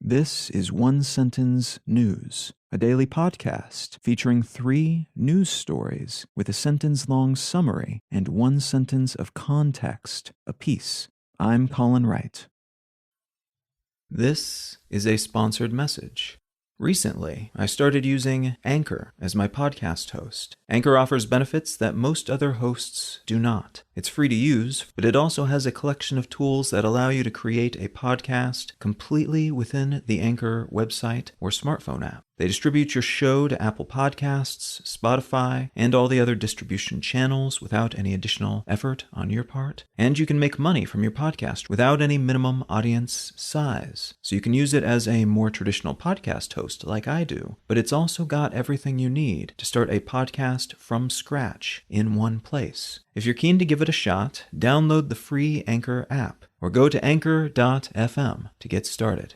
This is One Sentence News, a daily podcast featuring 3 news stories with a sentence-long summary and 1 sentence of context apiece. I'm Colin Wright. This is a sponsored message. Recently, I started using Anchor as my podcast host. Anchor offers benefits that most other hosts do not. It's free to use, but it also has a collection of tools that allow you to create a podcast completely within the Anchor website or smartphone app. They distribute your show to Apple Podcasts, Spotify, and all the other distribution channels without any additional effort on your part. And you can make money from your podcast without any minimum audience size. So you can use it as a more traditional podcast host like I do, but it's also got everything you need to start a podcast from scratch in one place. If you're keen to give it a shot, download the free Anchor app or go to anchor.fm to get started.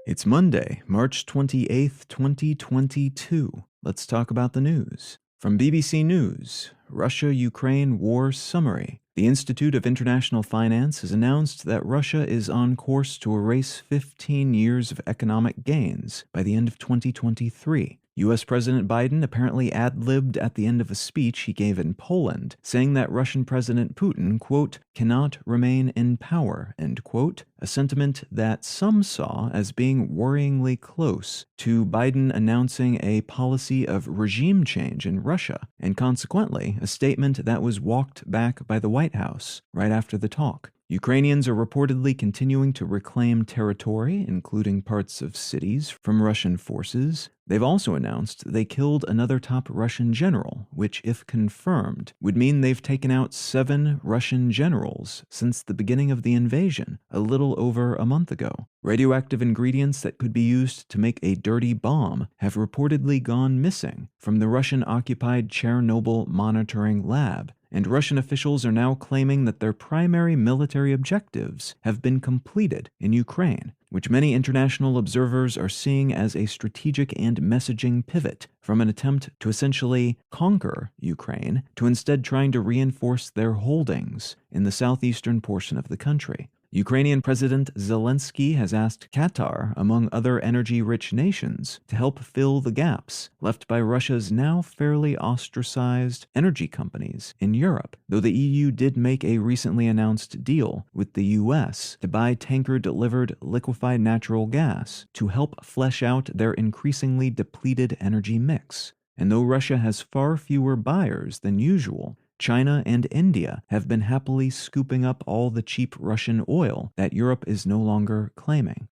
It's Monday, March 28th, 2022. Let's talk about the news. From BBC News, Russia-Ukraine War Summary. The Institute of International Finance has announced that Russia is on course to erase 15 years of economic gains by the end of 2023. U.S. President Biden apparently ad-libbed at the end of a speech he gave in Poland, saying that Russian President Putin, quote, cannot remain in power, end quote, a sentiment that some saw as being worryingly close to Biden announcing a policy of regime change in Russia, and consequently, a statement that was walked back by the White House right after the talk. Ukrainians are reportedly continuing to reclaim territory, including parts of cities, from Russian forces. They've also announced they killed another top Russian general, which, if confirmed, would mean they've taken out 7 Russian generals since the beginning of the invasion, a little over a month ago. Radioactive ingredients that could be used to make a dirty bomb have reportedly gone missing from the Russian-occupied Chernobyl monitoring lab, and Russian officials are now claiming that their primary military objectives have been completed in Ukraine, which many international observers are seeing as a strategic and messaging pivot from an attempt to essentially conquer Ukraine to instead trying to reinforce their holdings in the southeastern portion of the country. Ukrainian President Zelensky has asked Qatar, among other energy-rich nations, to help fill the gaps left by Russia's now fairly ostracized energy companies in Europe, though the EU did make a recently announced deal with the US to buy tanker-delivered liquefied natural gas to help flesh out their increasingly depleted energy mix. And though Russia has far fewer buyers than usual, China and India have been happily scooping up all the cheap Russian oil that Europe is no longer claiming.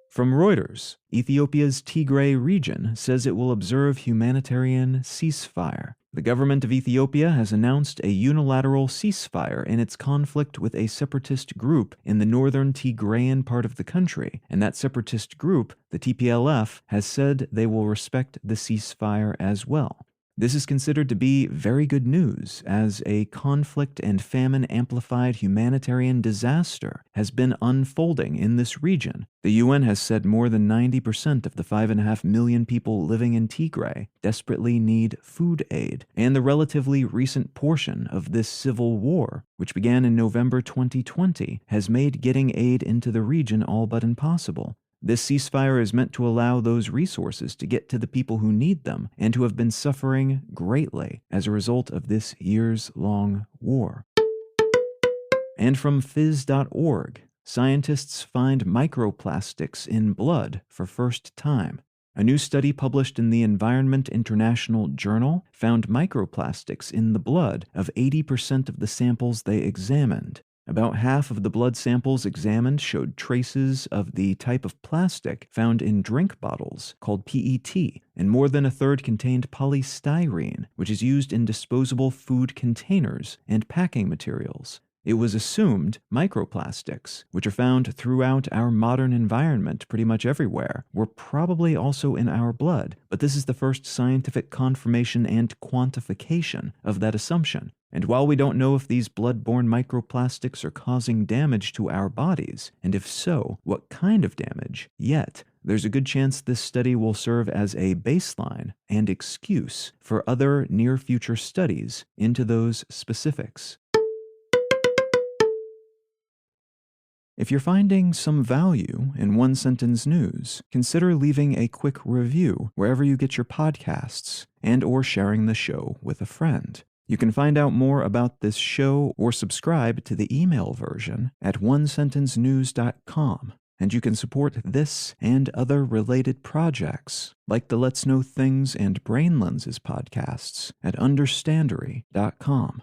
From Reuters, Ethiopia's Tigray region says it will observe humanitarian ceasefire. The government of Ethiopia has announced a unilateral ceasefire in its conflict with a separatist group in the northern Tigrayan part of the country, and that separatist group, the TPLF, has said they will respect the ceasefire as well. This is considered to be very good news, as a conflict and famine-amplified humanitarian disaster has been unfolding in this region. The UN has said more than 90% of the 5.5 million people living in Tigray desperately need food aid, and the relatively recent portion of this civil war, which began in November 2020, has made getting aid into the region all but impossible. This ceasefire is meant to allow those resources to get to the people who need them and who have been suffering greatly as a result of this years-long war. And from phys.org, scientists find microplastics in blood for first time. A new study published in the Environment International Journal found microplastics in the blood of 80% of the samples they examined. About half of the blood samples examined showed traces of the type of plastic found in drink bottles called PET, and more than a third contained polystyrene, which is used in disposable food containers and packing materials. It was assumed microplastics, which are found throughout our modern environment pretty much everywhere, were probably also in our blood, but this is the first scientific confirmation and quantification of that assumption. And while we don't know if these blood-borne microplastics are causing damage to our bodies, and if so, what kind of damage, yet, there's a good chance this study will serve as a baseline and excuse for other near-future studies into those specifics. If you're finding some value in One Sentence News, consider leaving a quick review wherever you get your podcasts and/or sharing the show with a friend. You can find out more about this show or subscribe to the email version at onesentencenews.com. And you can support this and other related projects, like the Let's Know Things and Brain Lenses podcasts, at understandery.com.